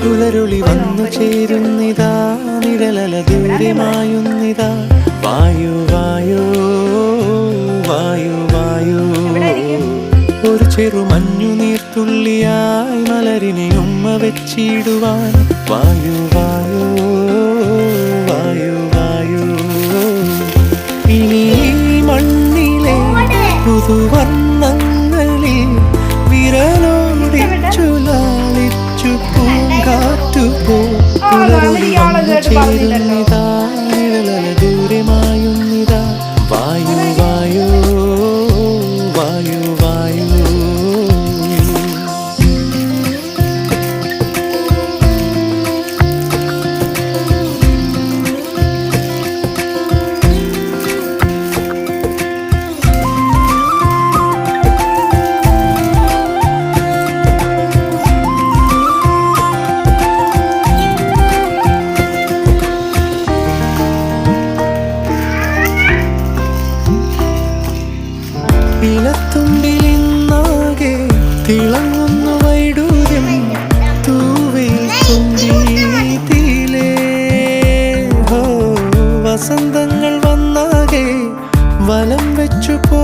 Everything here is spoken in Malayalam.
പുലരുളി വന്നു ചേരുന്നിതാ നിഴലല ദൂരമായുന്നിതാ വായു വായു വായു വായു ഒരു ചെറു മഞ്ഞു നീർത്തുള്ളിയായി മലരിനെ ഉമ്മ വെച്ചിടുവാൻ വായു വായു വായു വായു ഇനി മണ്ണിലെ പുതുവർണ്ണങ്ങളിൽ വിരലോടിച്ചു ലാളിച്ചു പൂങ്കാറ്റുപോ പുലരുളി വന്നു ചേരുന്നിതാ നിഴലല ദൂരമായുന്നിതാ വായു വായു വായു വായു ഇലത്തുമ്പിലിന്നാകെ തിളങ്ങുന്നു വൈഡൂര്യം തൂവിൽ തുമ്പീതിലേ വസന്തങ്ങൾ വന്നാകെ വലം വെച്ചു പോ